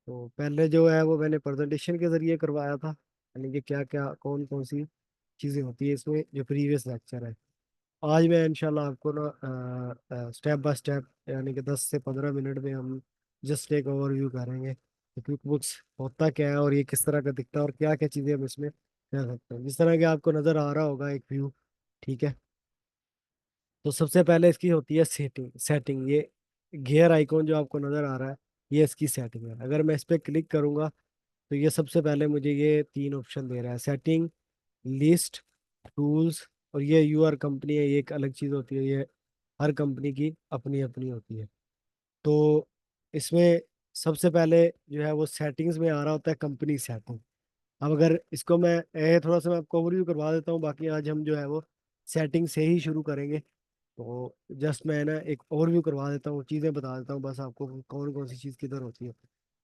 तो पहले जो है वो मैंने प्रेजेंटेशन के जरिए करवाया था, यानी कि क्या क्या कौन कौन सी चीज़ें होती है इसमें, जो प्रीवियस लेक्चर है। आज मैं इंशाल्लाह आपको ना स्टेप बाय स्टेप, यानी कि 10 से 15 मिनट में हम जस्ट एक ओवरव्यू करेंगे कि क्विक बुक्स होता क्या है और ये किस तरह का दिखता है और क्या क्या चीज़ें हम इसमें कर सकते हैं, जिस तरह के आपको नज़र आ रहा होगा एक व्यू। ठीक है। तो सबसे पहले इसकी होती है सेटिंग सेटिंग ये गियर आइकॉन जो आपको नज़र आ रहा है, ये इसकी सेटिंग है। अगर मैं इस पर क्लिक करूंगा तो ये सबसे पहले मुझे ये 3 ऑप्शन दे रहा है: सेटिंग, लिस्ट, टूल्स, और ये यूआर कंपनी है, ये एक अलग चीज़ होती है। ये हर कंपनी की अपनी अपनी होती है। तो इसमें सबसे पहले जो है वो सेटिंग्स में आ रहा होता है कंपनी सेटिंग। अब अगर इसको थोड़ा सा मैं आपको ओवरव्यू करवा देता हूँ, बाकी आज हम जो है वो सेटिंग से ही शुरू करेंगे। तो जस्ट मैं ना एक ओवरव्यू करवा देता हूँ, चीज़ें बता देता हूँ बस आपको कौन कौन सी चीज़ किधर होती है।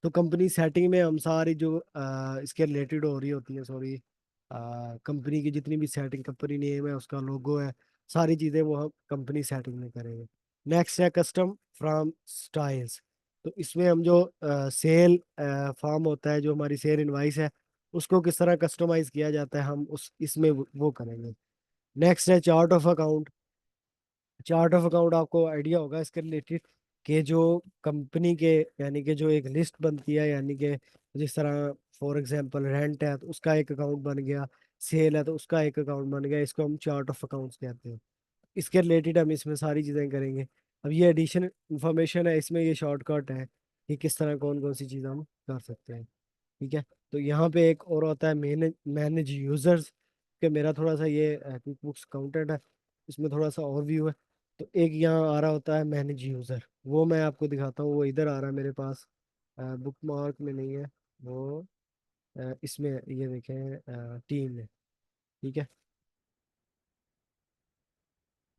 तो कंपनी सेटिंग में हम सारी जो इसके रिलेटेड हो रही होती है, सॉरी, कंपनी की जितनी भी सेटिंग, कंपनी नेम है, उसका लोगो है, सारी चीज़ें वो हम कंपनी सेटिंग में करेंगे। नेक्स्ट है कस्टम फ्रॉम स्टाइल्स। तो इसमें हम जो सेल फॉर्म होता है, जो हमारी सेल इनवाइस है, उसको किस तरह कस्टमाइज किया जाता है, हम उस इसमें वो करेंगे। नेक्स्ट है chart of account. Chart of account आपको आइडिया होगा इसके रिलेटेड, कि जो कंपनी के, यानी कि जो एक लिस्ट बनती है, यानी कि जिस तरह फॉर एग्जांपल रेंट है तो उसका एक अकाउंट बन गया, सेल है तो उसका एक अकाउंट बन गया, इसको हम चार्ट ऑफ अकाउंट्स कहते हैं। इसके रिलेटेड हम इसमें सारी चीज़ें करेंगे। अब ये एडिशन इंफॉर्मेशन है, इसमें ये शॉर्टकट है कि किस तरह कौन कौन सी चीज़ हम कर सकते हैं। ठीक है। तो यहाँ पे एक और होता है मैनेज मैनेज यूजर्स, कि मेरा थोड़ा सा ये क्विक बुक्स काउंटेड है, इसमें थोड़ा सा ओवरव्यू है। तो एक यहाँ आ रहा होता है मैनेज यूजर, वो मैं आपको दिखाता हूँ, वो इधर आ रहा है मेरे पास, बुक मार्क में नहीं है वो, इसमें ये देखें टीम में। ठीक है।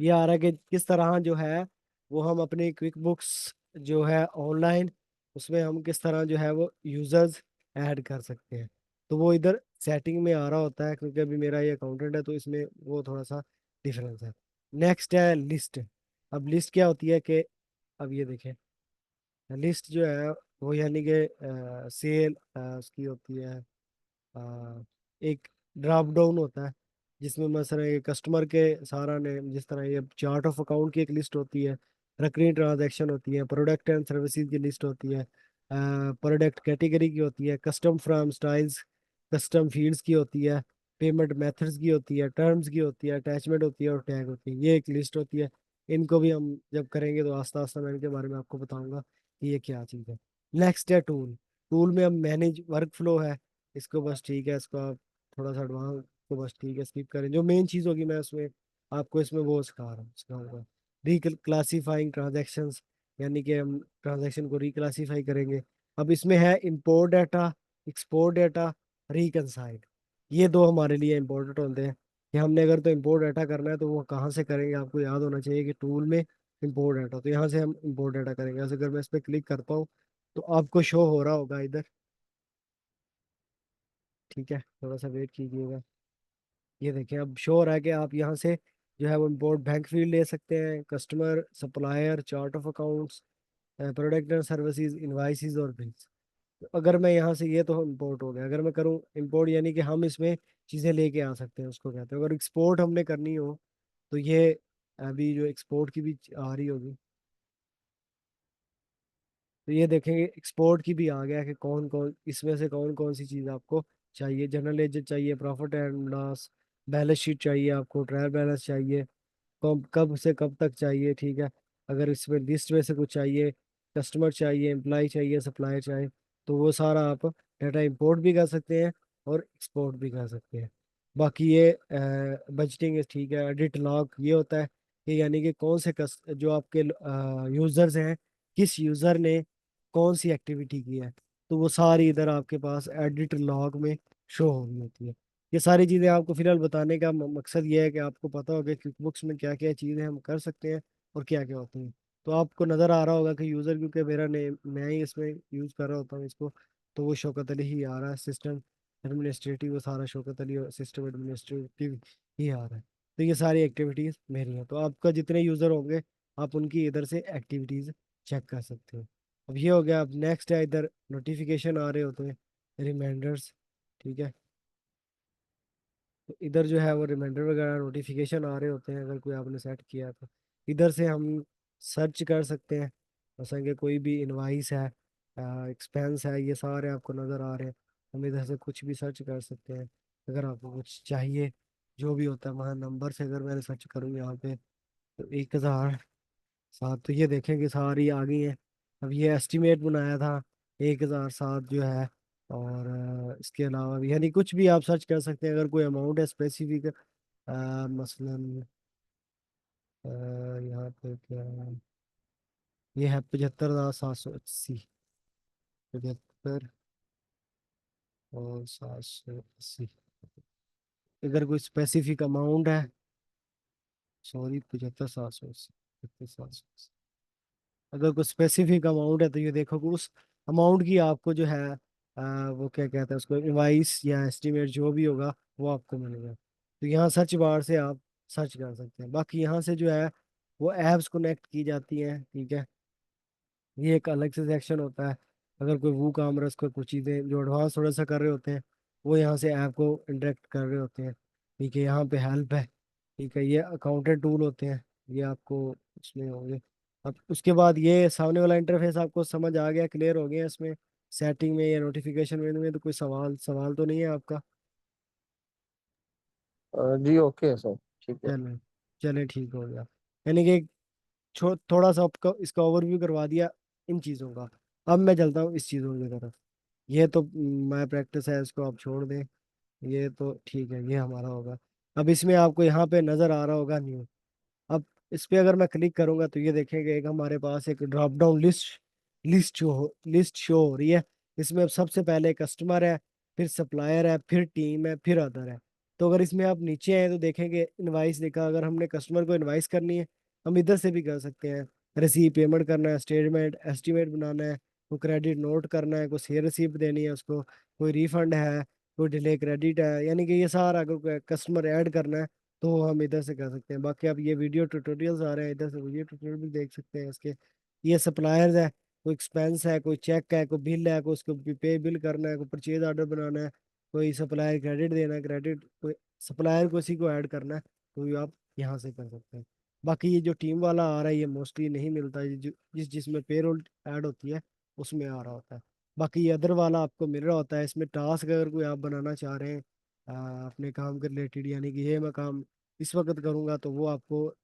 ये आ रहा है कि किस तरह जो है वो हम अपनी क्विक बुक्स जो है ऑनलाइन, उसमें हम किस तरह जो है वो यूजर्स ऐड कर सकते हैं। तो वो इधर सेटिंग में आ रहा होता है, क्योंकि अभी मेरा ये अकाउंटेंट है तो इसमें वो थोड़ा सा डिफरेंस है। नेक्स्ट है लिस्ट। अब लिस्ट क्या होती है कि, अब ये देखें, लिस्ट जो है वो यानी कि सेल उसकी होती है, एक ड्रॉप डाउन होता है, जिसमें मसला ये कस्टमर के सारा नेम, जिस तरह ये चार्ट ऑफ अकाउंट की एक लिस्ट होती है, रिकरिंग ट्रांजैक्शन होती है, प्रोडक्ट एंड सर्विसेज की लिस्ट होती है, प्रोडक्ट कैटेगरी की होती है, custom from styles, custom fields की होती है, पेमेंट मेथड्स की होती है, टर्म्स की होती है, अटैचमेंट होती है और टैग होती है। ये एक लिस्ट होती है। इनको भी हम जब करेंगे तो आस्ता आस्ता मैं इनके बारे में आपको बताऊंगा कि ये क्या चीज़ है। नेक्स्ट है टूल। टूल में हम मैनेज वर्क फ्लो है, इसको बस ठीक है, इसको आप थोड़ा सा एडवांस को बस ठीक है स्किप करें। जो मेन चीज़ होगी मैं उसमें आपको इसमें वो सिखाऊंगा। रिक्लासीफाइंग ट्रांजैक्शंस, यानी कि हम ट्रांजैक्शन को रिक्लासीफाई करेंगे। अब इसमें है import data, export data, reconcile. ये दो हमारे लिए इंपॉर्टेंट होते हैं कि हमने अगर तो इंपोर्ट डाटा करना है तो वो कहाँ से करेंगे, आपको याद होना चाहिए कि टूल में इंपोर्ट डाटा, तो यहाँ से हम इंपोर्ट डाटा करेंगे। जैसे अगर मैं इस पर क्लिक करता हूँ तो आपको शो हो रहा होगा इधर। ठीक है, थोड़ा सा वेट कीजिएगा। ये देखिए अब शो हो रहा है कि आप यहाँ से जो है वो इम्पोर्ट बैंक फील्ड ले सकते हैं, customer, supplier, chart of accounts, product and services, invoices और बिल्स। तो अगर मैं यहाँ से, ये तो इम्पोर्ट हो गया। अगर मैं करूँ इम्पोर्ट, यानी कि हम इसमें चीज़ें लेके आ सकते हैं, उसको कहते हैं। अगर एक्सपोर्ट हमने करनी हो तो ये अभी जो एक्सपोर्ट की भी आ रही होगी, तो ये देखेंगे एक्सपोर्ट की भी आ गया कि कौन कौन इसमें से कौन कौन सी चीज़ आपको चाहिए। जनरल लेजर चाहिए, profit and loss, balance sheet चाहिए आपको, ट्रायल बैलेंस चाहिए, कब कब से कब तक चाहिए। ठीक है। अगर इसमें लिस्ट में से कुछ चाहिए, कस्टमर चाहिए, एम्प्लॉय चाहिए, सप्लायर चाहिए, तो वो सारा आप डाटा इंपोर्ट भी कर सकते हैं और एक्सपोर्ट भी कर सकते हैं। बाकी ये बजटिंग ठीक है। एडिट लॉग ये होता है कि यानी कि कौन से जो आपके यूजर्स हैं, किस यूजर ने कौन सी एक्टिविटी की है, तो वो सारी इधर आपके पास एडिट लॉग में शो हो रही होती है। ये सारी चीज़ें आपको फिलहाल बताने का मकसद ये है कि आपको पता होगा कि बुक्स में क्या क्या चीज़ें हम कर सकते हैं और क्या क्या होती हैं। तो आपको नज़र आ रहा होगा कि यूज़र, क्योंकि मेरा नेम मैं ही इसमें यूज़ कर रहा होता हूँ इसको, तो वो शौकत अली ही आ रहा है। सिस्टम एडमिनिस्ट्रेटिव वो सारा शौकत अली, और सिस्टम एडमिनिस्ट्रेटिव ही आ रहा है। तो ये सारी एक्टिविटीज़ मेरी हैं। तो आपका जितने यूज़र होंगे आप उनकी इधर से एक्टिविटीज़ चेक कर सकते हो। अब ये हो गया। अब नेक्स्ट है, इधर नोटिफिकेशन आ रहे होते हैं, रिमाइंडर्स। ठीक है, तो इधर जो है वो रिमाइंडर वगैरह नोटिफिकेशन आ रहे होते हैं, अगर कोई आपने सेट किया है तो इधर से हम सर्च कर सकते हैं। जैसे कि कोई भी इनवाइस है, एक्सपेंस है, ये सारे आपको नज़र आ रहे हैं। हम इधर से कुछ भी सर्च कर सकते हैं। अगर आपको कुछ चाहिए, जो भी होता है वहाँ नंबर से अगर मैंने सर्च करूँ यहाँ पे, तो 1007, तो ये देखें कि सारी आ गई है। अब ये एस्टिमेट बनाया था 1007 जो है। और इसके अलावा भी यानी कुछ भी आप सर्च कर सकते हैं, अगर कोई अमाउंट है स्पेसिफिक। मसलन यहाँ पे क्या है? ये है 75,780। 75 और 780। अगर कोई स्पेसिफिक अमाउंट है, सॉरी, 75,780, 75,780। अगर कोई स्पेसिफिक अमाउंट है तो ये देखो कि उस अमाउंट की आपको जो है वो क्या कहते हैं उसको, इनवाइस या एस्टिमेट जो भी होगा वो आपको मिलेगा। तो यहाँ सर्च बार से आप सर्च कर सकते हैं। बाकी यहाँ से जो है वो ऐप्स कनेक्ट की जाती हैं। ठीक है, ये एक अलग से सेक्शन होता है। अगर कोई वो काम रस कोई कुछ चीज़ें जो एडवांस थोड़ा सा कर रहे होते हैं, वो यहाँ से ऐप को इंटरेक्ट कर रहे होते हैं। ठीक है, यहाँ पे हेल्प है। ठीक है, ये अकाउंटेंट टूल होते हैं, ये आपको उसमें होंगे। अब उसके बाद ये सामने वाला इंटरफेस आपको समझ आ गया, क्लियर हो गया इसमें? सेटिंग में या नोटिफिकेशन में तो कोई सवाल सवाल तो नहीं है आपका? जी ओके सर, ठीक है। चलें, चलें, ठीक हो गया। यानी कि थोड़ा सा आपको इसका ओवरव्यू करवा दिया इन चीज़ों का। अब मैं चलता हूँ इस चीज़ों की तरफ। ये तो माय प्रैक्टिस है, इसको आप छोड़ दें। ये तो ठीक है, ये हमारा होगा। अब इसमें आपको यहाँ पे नज़र आ रहा होगा न्यू। अब इस पे अगर मैं क्लिक करूंगा तो ये देखेंगे एक हमारे पास एक ड्रॉप डाउन लिस्ट शो हो रही है। इसमें अब सबसे पहले कस्टमर है, फिर सप्लायर है, फिर टीम है, फिर अदर है। तो अगर इसमें आप नीचे हैं तो देखेंगे इनवाइस लिखा। अगर हमने कस्टमर को इनवाइस करनी है, हम इधर से भी कर सकते हैं। रिसीव पेमेंट करना है, स्टेटमेंट एस्टिमेट बनाना है, कोई क्रेडिट नोट करना है, कोई सेल रिसीप्ट देनी है उसको, कोई रिफंड है, कोई डिले क्रेडिट है, यानी कि ये सारा अगर कस्टमर ऐड करना है तो हम इधर से कर सकते हैं। बाकी अब ये वीडियो ट्यूटोरियल्स आ रहे हैं, इधर से वीडियो ट्यूटोरियल भी देख सकते हैं इसके। ये सप्लायर्स है, कोई एक्सपेंस है, कोई चेक है, कोई बिल है, कोई उसको पे बिल करना है, कोई परचेज ऑर्डर बनाना है, कोई सप्लायर क्रेडिट देना है, क्रेडिट कोई सप्लायर को इसी को ऐड करना है, तो ये आप यहाँ से कर सकते हैं। बाकी ये जो टीम वाला आ रहा है ये मोस्टली नहीं मिलता, ये जो जिसमें पेरोल ऐड होती है उसमें आ रहा होता है। बाकी ये अदर वाला आपको मिल रहा होता है। इसमें टास्क अगर कोई आप बनाना चाह रहे हैं अपने काम के रिलेटेड, यानी कि ये मैं काम इस वक्त करूंगा, तो वो आपको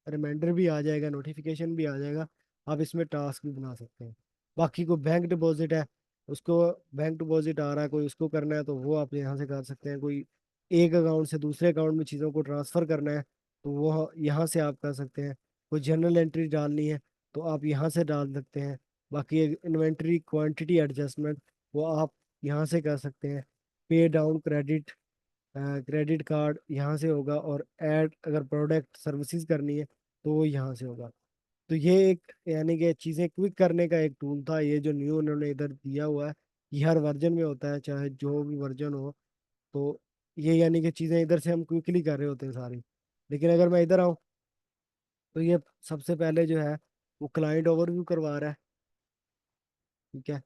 रिमाइंडर भी आ जाएगा, नोटिफिकेशन भी आ जाएगा। आप इसमें टास्क भी बना सकते हैं। बाकी को बैंक डिपॉजिट है, उसको बैंक डिपॉजिट आ रहा है कोई, उसको करना है तो वो आप यहाँ से कर सकते हैं। कोई एक अकाउंट से दूसरे अकाउंट में चीज़ों को ट्रांसफ़र करना है तो वो यहाँ से आप कर सकते हैं। कोई जनरल एंट्री डालनी है तो आप यहाँ से डाल सकते हैं। बाकी इन्वेंट्री क्वांटिटी एडजस्टमेंट वो आप यहाँ से कर सकते हैं। पे डाउन क्रेडिट, क्रेडिट कार्ड यहाँ से होगा। और ऐड अगर प्रोडक्ट सर्विसेज करनी है तो वो यहाँ से होगा। तो ये एक यानी कि चीज़ें क्विक करने का एक टूल था, ये जो न्यू उन्होंने इधर दिया हुआ है। ये हर वर्जन में होता है, चाहे जो भी वर्जन हो। तो ये यानी कि चीज़ें इधर से हम क्विकली कर रहे होते हैं सारी। लेकिन अगर मैं इधर आऊँ तो ये सबसे पहले जो है वो क्लाइंट ओवरव्यू करवा रहा है। ठीक है,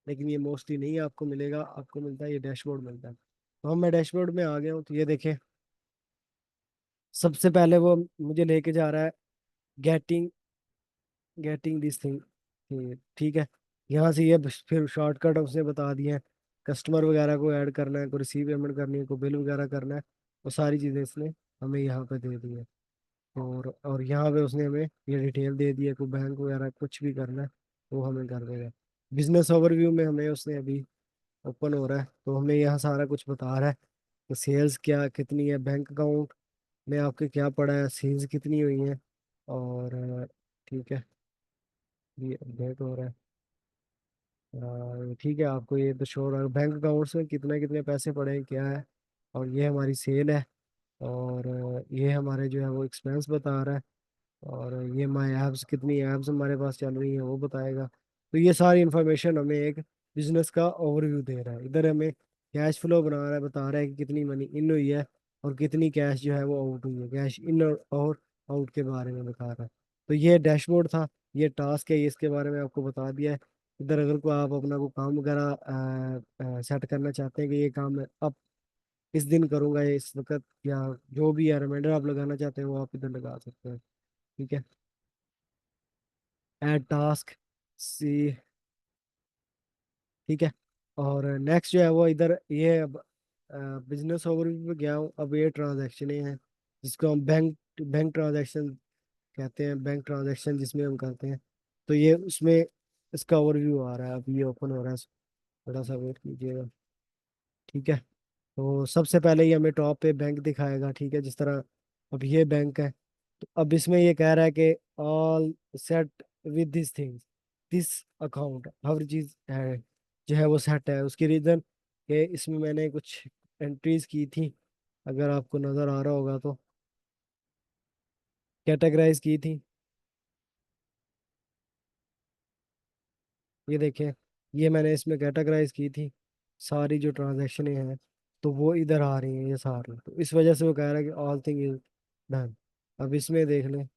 लेकिन ये मोस्टली नहीं आपको मिलेगा, आपको मिलता है ये डैशबोर्ड मिलता है। तो हम मैं डैशबोर्ड में आ गया हूँ, तो ये देखें सबसे पहले वो मुझे लेके जा रहा है गेटिंग गेटिंग दिस थिंग। ठीक है, यहाँ से ये फिर शॉर्टकट उसने बता दिए हैं। कस्टमर वगैरह को ऐड करना है, को रिसीव पेमेंट करनी है, को बिल वगैरह करना है, वो सारी चीज़ें इसने हमें यहाँ पे दे दी है। और यहाँ पे उसने हमें ये डिटेल दे दी है, कोई बैंक वगैरह कुछ भी करना है वो हमें कर देगा। बिजनेस ओवरव्यू में हमें उसने अभी ओपन हो रहा है तो हमें यहाँ सारा कुछ बता रहा है कि सेल्स क्या कितनी है, बैंक अकाउंट में आपके क्या पड़ा है, सेल्स कितनी हुई है। और ठीक है, ये अपडेट हो रहा है। ठीक है, आपको ये तो शो रहा है बैंक अकाउंट्स में कितने कितने पैसे पड़े हैं क्या है। और ये हमारी सेल है। और ये हमारे जो है वो एक्सपेंस बता रहा है। और ये माई ऐप्स कितनी ऐप्स हमारे पास चल रही हैं वो बताएगा। तो ये सारी इंफॉर्मेशन हमें एक बिजनेस का ओवरव्यू दे रहा है। इधर हमें कैश फ्लो बना रहा है, बता रहा है कि कितनी मनी इन हुई है और कितनी कैश जो है वो आउट हुई है। कैश इन और आउट के बारे में बता रहा है। तो ये डैशबोर्ड था। ये टास्क है, ये इसके बारे में आपको बता दिया है। इधर अगर को आप अपना को काम वगैरह सेट करना चाहते हैं कि ये काम मैं अब इस दिन करूंगा, ये इस वक्त, या जो भी है रिमाइंडर आप लगाना चाहते हैं वो आप इधर लगा सकते हैं। ठीक है, ऐड टास्क सी। ठीक है, और नेक्स्ट जो है वो इधर ये अब बिजनेस ओवरव्यू पे गया हूँ। अब ये ट्रांजैक्शन है जिसको हम बैंक बैंक ट्रांजैक्शन कहते हैं, बैंक ट्रांजैक्शन जिसमें हम करते हैं। तो ये उसमें इसका ओवरव्यू आ रहा है, अब ये ओपन हो रहा है, थोड़ा सा वेट कीजिएगा। ठीक है, तो सबसे पहले ही हमें टॉप पे बैंक दिखाएगा। ठीक है, जिस तरह अब ये बैंक है, तो अब इसमें ये कह रहा है कि all set with this things, this account, हर चीज है जो है वो सेट है। उसकी रीजन कि इसमें मैंने कुछ एंट्रीज की थी, अगर आपको नजर आ रहा होगा तो, कैटेगराइज की थी। ये देखें, ये मैंने इसमें कैटेगराइज की थी, सारी जो ट्रांजैक्शन हैं तो वो इधर आ रही हैं ये सारी। तो इस वजह से वो कह रहा है कि ऑल थिंग इज डन। अब इसमें देख लें,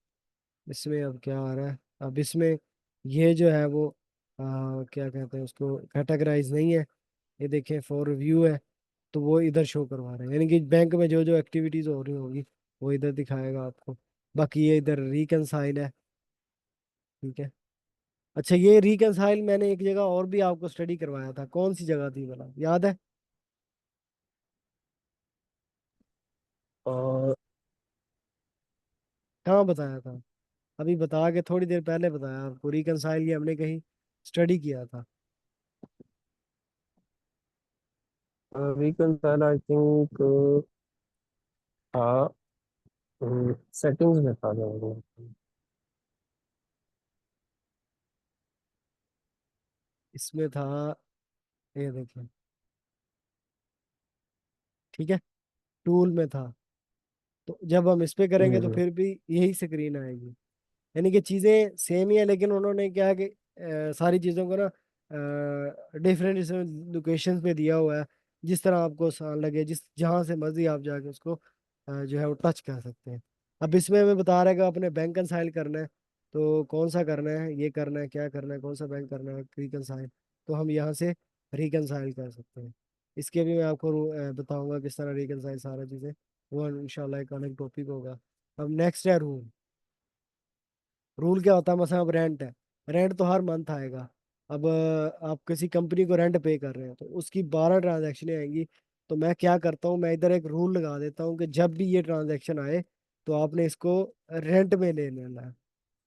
इसमें अब क्या आ रहा है। अब इसमें ये जो है वो क्या कहते हैं उसको, कैटेगराइज नहीं है। ये देखें फॉर रिव्यू है, तो वो इधर शो करवा रहे हैं, यानी कि बैंक में जो जो एक्टिविटीज हो रही होंगी वो इधर दिखाएगा आपको। बाकी ये इधर रिकनसाइल है। ठीक है, अच्छा ये रिकनसाइल मैंने एक जगह और भी आपको स्टडी करवाया था, कौन सी जगह थी भला, याद है? और कहाँ बताया था? अभी बता के थोड़ी देर पहले बताया आपको, रिकनसाइल ये हमने कहीं स्टडी किया था। वीकेंड सर आई थिंक था, सेटिंग्स में था जो। इसमें था, ये देखिए। ठीक है, टूल में था। तो जब हम इस पे करेंगे तो हम्म, फिर भी यही स्क्रीन आएगी। यानी कि चीज़ें सेम ही है, लेकिन उन्होंने क्या है कि सारी चीज़ों को ना डिफरेंट लोकेशन पे दिया हुआ है, जिस तरह आपको आसान लगे, जिस जहाँ से मर्जी आप जाके उसको जो है वो टच कर सकते हैं। अब इसमें हमें बता रहा है कि आपने बैंक कंसाइल करना है, तो कौन सा करना है, ये करना है, क्या करना है, कौन सा बैंक करना है, रिकनसाइल। तो हम यहाँ से रिकनसाइल कर सकते हैं। इसके भी मैं आपको बताऊंगा किस तरह रिकनसाइल सारा चीज़ें, वो इंशाल्लाह एक अलग टॉपिक होगा। अब नेक्स्ट है रूल। रूल क्या होता है, मतलब अब रेंट है, रेंट तो हर मंथ आएगा। अब आप किसी कंपनी को रेंट पे कर रहे हैं तो उसकी 12 ट्रांजैक्शनें आएंगी। तो मैं क्या करता हूँ, मैं इधर एक रूल लगा देता हूँ कि जब भी ये ट्रांजैक्शन आए तो आपने इसको रेंट में ले लेना है।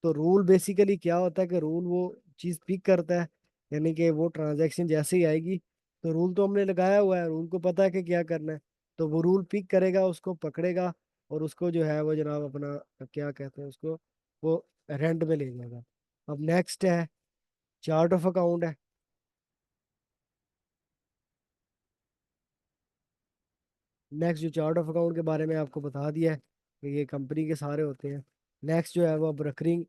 तो रूल बेसिकली क्या होता है कि रूल वो चीज़ पिक करता है, यानी कि वो ट्रांजैक्शन जैसे ही आएगी, तो रूल तो हमने लगाया हुआ है, रूल को पता है कि क्या करना है। तो वो रूल पिक करेगा, उसको पकड़ेगा, और उसको जो है वो जनाब अपना क्या कहते हैं उसको, वो रेंट में ले जाएगा। अब नेक्स्ट है चार्ट ऑफ अकाउंट है। नेक्स्ट जो चार्ट ऑफ अकाउंट के बारे में आपको बता दिया है कि ये कंपनी के सारे होते हैं। नेक्स्ट जो है वो अब रकरिंग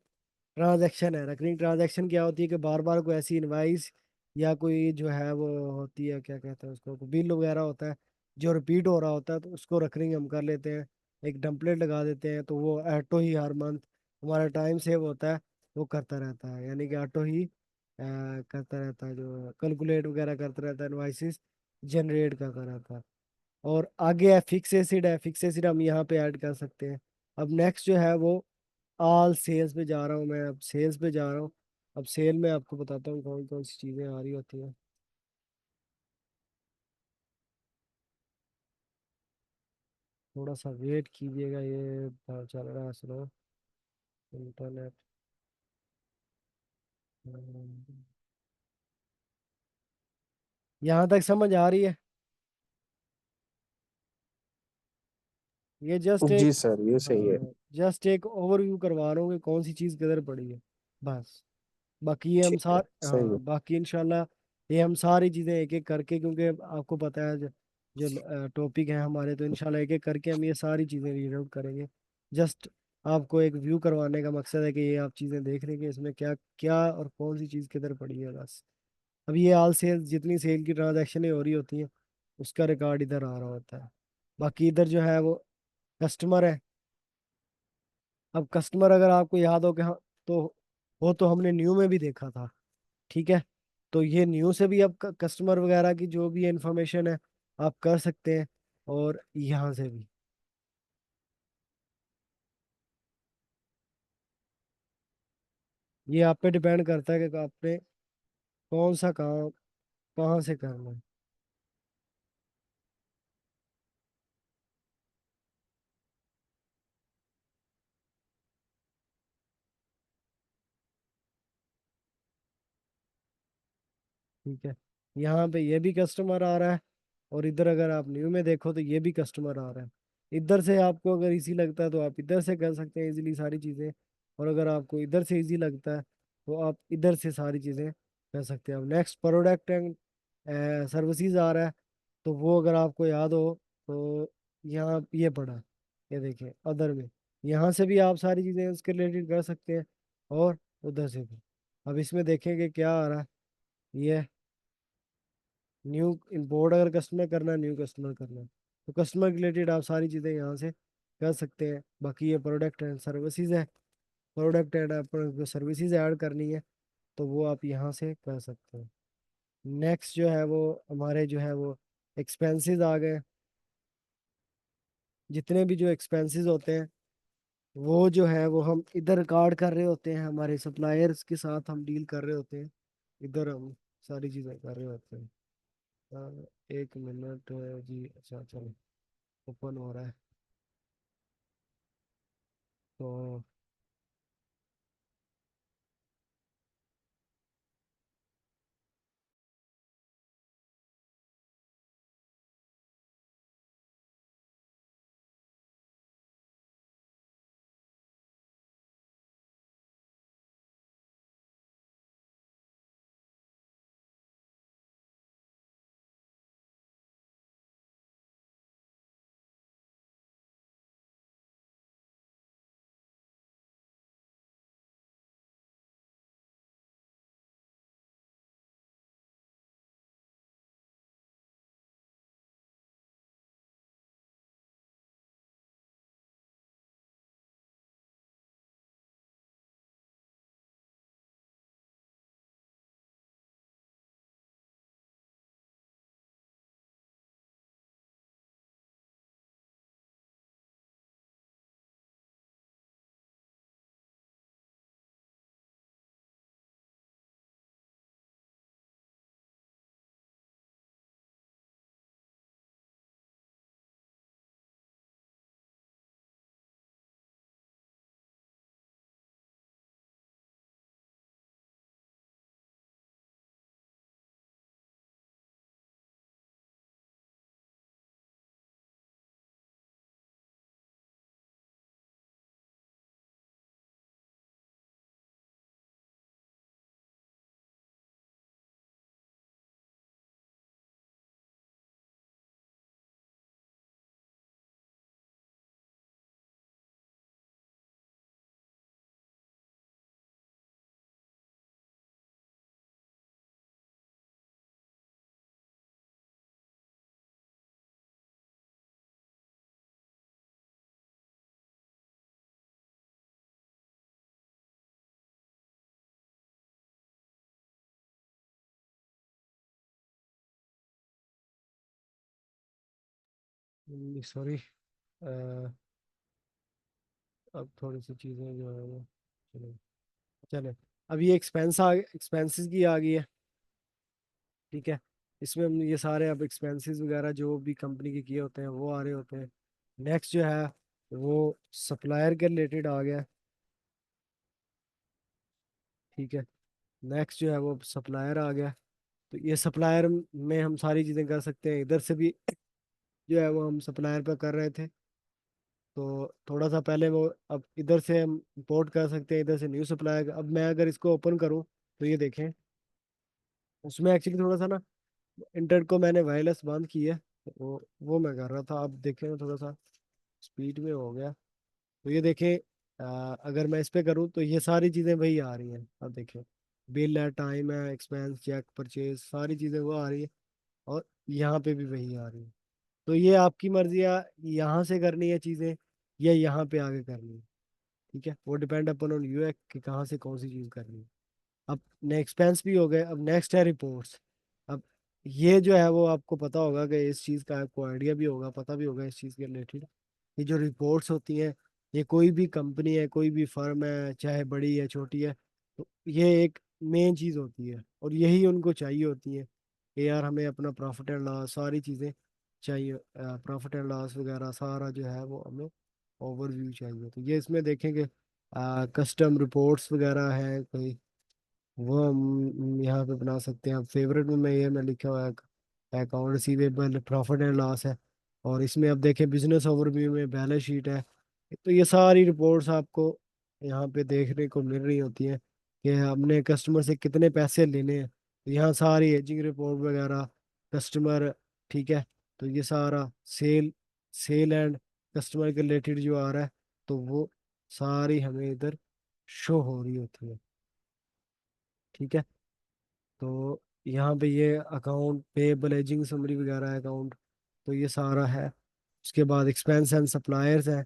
ट्रांजैक्शन है। रकरिंग ट्रांजैक्शन क्या होती है कि बार बार कोई ऐसी इनवाइस या कोई जो है वो होती है, क्या कहते हैं उसको, बिल वगैरह होता है जो रिपीट हो रहा होता है, तो उसको रकरिंग हम कर लेते हैं। एक टेम्पलेट लगा देते हैं, तो वो ऑटो ही हर मंथ हमारा टाइम सेव होता है, वो करता रहता है, यानी कि ऑटो ही करता रहता है, जो कैलकुलेट वगैरह करता रहता है, इनवाइसिस जनरेट करता रहता है। और आगे है फिक्स एसिड है, फिक्स एसिड हम यहाँ पे ऐड कर सकते हैं। अब नेक्स्ट जो है वो ऑल सेल्स पे जा रहा हूँ मैं, अब सेल्स पे जा रहा हूँ। अब सेल में आपको बताता हूँ कौन कौन सी चीज़ें आ रही होती हैं। थोड़ा सा वेट कीजिएगा, ये चल रहा है स्लो इंटरनेट। यहाँ तक समझ आ रही है? ये जी सर ये सही है। जस्ट एक ओवरव्यू करवा रहा हूँ कि कौन सी चीज़ किधर पड़ी है, बस। बाकी ये हम ठीक है, सार सही है। हाँ, बाकी इंशाल्लाह ये हम सारी चीज़ें एक एक करके, क्योंकि आपको पता है जो जो टॉपिक है हमारे, तो इंशाल्लाह एक एक करके हम ये सारी चीज़ें रीड आउट करेंगे। जस्ट आपको एक व्यू करवाने का मकसद है कि ये आप चीज़ें देख रहे हैं कि इसमें क्या क्या और कौन सी चीज़ किधर पड़ी है, बस। अब ये ऑल सेल, जितनी सेल की ट्रांजैक्शनें हो रही होती हैं उसका रिकॉर्ड इधर आ रहा होता है। बाकी इधर जो है वो कस्टमर है। अब कस्टमर अगर आपको याद हो कि हाँ, तो वो तो हमने न्यू में भी देखा था। ठीक है। तो ये न्यू से भी आप कस्टमर वगैरह की जो भी इंफॉर्मेशन है आप कर सकते हैं, और यहाँ से भी। ये आप पे डिपेंड करता है कि आपने कौन सा काम कहाँ से करना है। ठीक है। यहाँ पे ये भी कस्टमर आ रहा है, और इधर अगर आप न्यू में देखो तो ये भी कस्टमर आ रहा है। इधर से आपको अगर इजी लगता है तो आप इधर से कर सकते हैं इजीली सारी चीज़ें, और अगर आपको इधर से इजी लगता है तो आप इधर से सारी चीज़ें कर सकते हैं। अब नेक्स्ट प्रोडक्ट एंड सर्विसेज आ रहा है, तो वो अगर आपको याद हो तो यहाँ ये पड़ा है, ये देखिए अदर में। यहाँ से भी आप सारी चीज़ें इसके रिलेटेड कर सकते हैं, और उधर से भी। अब इसमें देखेंगे क्या आ रहा है। ये न्यू इंपोर्ट अगर कस्टमर करना है, न्यू कस्टमर करना है, तो कस्टमर रिलेटेड आप सारी चीज़ें यहाँ से कर सकते हैं। बाकी ये प्रोडक्ट एंड सर्विसेज है, प्रोडक्ट एंड आपको सर्विसेज ऐड करनी है तो वो आप यहाँ से कर सकते हैं। नेक्स्ट जो है वो हमारे जो है वो एक्सपेंसेस आ गए। जितने भी जो एक्सपेंसेस होते हैं वो जो है वो हम इधर रिकॉर्ड कर रहे होते हैं, हमारे सप्लायर्स के साथ हम डील कर रहे होते हैं, इधर हम सारी चीज़ें कर रहे होते हैं। एक मिनट जी, अच्छा चलो, ओपन हो रहा है। तो सॉरी, अब थोड़ी सी चीज़ें जो है वो, चलो चले। अब ये एक्सपेंसेस की आ गई है। ठीक है। इसमें हम ये सारे अब एक्सपेंसेस वगैरह जो भी कंपनी के किए होते हैं वो आ रहे होते हैं। नेक्स्ट जो है वो सप्लायर के रिलेटेड आ गया। ठीक है। नेक्स्ट जो है वो सप्लायर आ गया। तो ये सप्लायर में हम सारी चीज़ें कर सकते हैं, इधर से भी जो है वो हम सप्लायर पे कर रहे थे। तो थोड़ा सा पहले वो, अब इधर से हम इंपोर्ट कर सकते हैं, इधर से न्यू सप्लायर। अब मैं अगर इसको ओपन करूँ तो ये देखें, उसमें एक्चुअली थोड़ा सा ना इंटरनेट को मैंने वायरलेस बंद की है, तो वो मैं कर रहा था। अब देखें ना थोड़ा सा स्पीड में हो गया। तो ये देखें, अगर मैं इस पे करूँ तो ये सारी चीज़ें वही आ रही हैं। अब देखें, बिल है, टाइम है, एक्सपेंस, चेक, परचेज, सारी चीज़ें वो आ रही है, और यहाँ पे भी वही आ रही है। तो ये आपकी मर्जी है, यहाँ से करनी है चीज़ें या यहाँ पे आगे करनी है। ठीक है, वो डिपेंड अपन ऑन यू है कि कहाँ से कौन सी चीज़ करनी है। अब एक्सपेंस भी हो गए, अब नेक्स्ट है रिपोर्ट्स। अब ये जो है वो आपको पता होगा कि इस चीज़ का आपको आइडिया भी होगा, पता भी होगा इस चीज़ के रिलेटेड। ये जो रिपोर्ट्स होती हैं, ये कोई भी कंपनी है, कोई भी फर्म है, चाहे बड़ी है छोटी है, तो ये एक मेन चीज़ होती है और यही उनको चाहिए होती है कि यार हमें अपना प्रॉफिट एंड लॉस सारी चीज़ें चाहिए, प्रॉफिट एंड लॉस वगैरह सारा जो है वो हमें ओवरव्यू चाहिए। तो ये इसमें देखेंगे कस्टम रिपोर्ट्स वगैरह है कोई, वो हम यहाँ पे बना सकते हैं। अब फेवरेट में मैं लिखा हुआ है account receivable, profit and loss है। और इसमें अब देखें बिजनेस ओवरव्यू में बैलेंस शीट है। तो ये सारी रिपोर्ट्स आपको यहाँ पे देखने को मिल रही होती हैं कि हमने कस्टमर से कितने पैसे लेने हैं। तो यहाँ सारी एजिंग रिपोर्ट वगैरह, कस्टमर, ठीक है। तो ये सारा सेल एंड कस्टमर के रिलेटेड जो आ रहा है, तो वो सारी हमें इधर शो हो रही होती है। ठीक है, तो यहाँ पे ये अकाउंट पेबल एजिंग समरी वगैरह अकाउंट, तो ये सारा है। उसके बाद एक्सपेंस एंड सप्लायर्स है।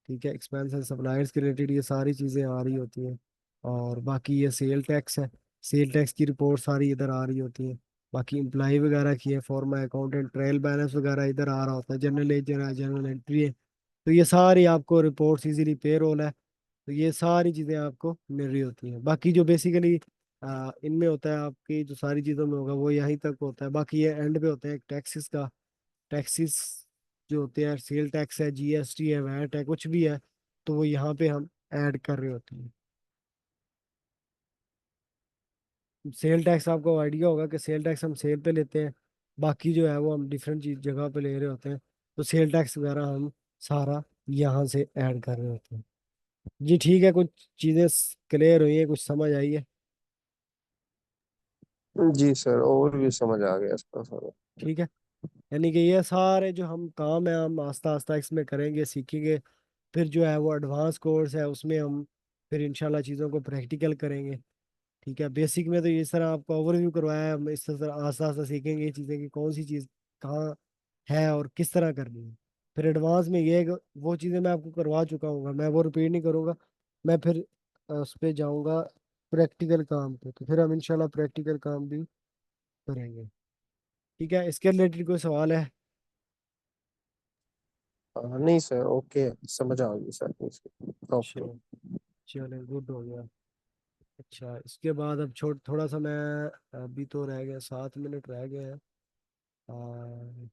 ठीक है, एक्सपेंस एंड सप्लायर्स के रिलेटेड ये सारी चीज़ें आ रही होती हैं। और बाकी ये सेल टैक्स है, सेल टैक्स की रिपोर्ट सारी इधर आ रही होती है। बाकी एम्प्लॉय वगैरह की है, फॉर्मा अकाउंटेंट, ट्रायल बैलेंस वगैरह इधर आ रहा होता है, जनरल लेजर है, जनरल एंट्री है। तो ये सारी आपको रिपोर्ट्स इजीली पे रोल है। तो ये सारी चीज़ें आपको मिल रही होती हैं। बाकी जो बेसिकली इनमें होता है आपकी जो सारी चीज़ों में होगा वो यहीं तक होता है। बाकी ये एंड पे होते हैं टैक्सेस का, टैक्सेस जो होते हैं, सेल टैक्स है, जीएसटी है, वैट है, कुछ भी है, तो वो यहाँ पे हम ऐड कर रहे होते हैं। सेल टैक्स आपको आइडिया होगा कि सेल टैक्स हम सेल पे लेते हैं, बाकी जो है वो हम डिफरेंट चीज जगह पे ले रहे होते हैं। तो सेल टैक्स वगैरह हम सारा यहाँ से ऐड कर रहे होते हैं। जी ठीक है, कुछ चीज़ें क्लियर हुई है, कुछ समझ आई है। जी सर, और भी समझ आ गया इसका सारा। ठीक है, यानी कि ये सारे जो हम काम है हम आस्ता आस्ता इसमें करेंगे, सीखेंगे। फिर जो है वो एडवांस कोर्स है, उसमें हम फिर इंशाल्लाह चीज़ों को प्रैक्टिकल करेंगे। ठीक है, बेसिक में तो इस तरह आपको ओवरव्यू करवाया है, हम इस तरह आस्ता आस्ता सीखेंगे ये चीज़ें कि कौन सी चीज़ कहाँ है और किस तरह करनी है। फिर एडवांस में ये है कि वो चीज़ें मैं आपको करवा चुका हूँ, मैं वो रिपीट नहीं करूँगा। मैं फिर उस पर जाऊँगा प्रैक्टिकल काम पे, तो फिर हम इंशाल्लाह प्रैक्टिकल काम भी करेंगे। ठीक है, इसके रिलेटेड कोई सवाल है? नहीं सर, ओके, समझ आ गई सर प्रॉपर। चलो, चलो गुड हो गया। अच्छा, इसके बाद अब छोड़ थोड़ा सा मैं, अभी तो रह गया 7 मिनट रह गए हैं। आ,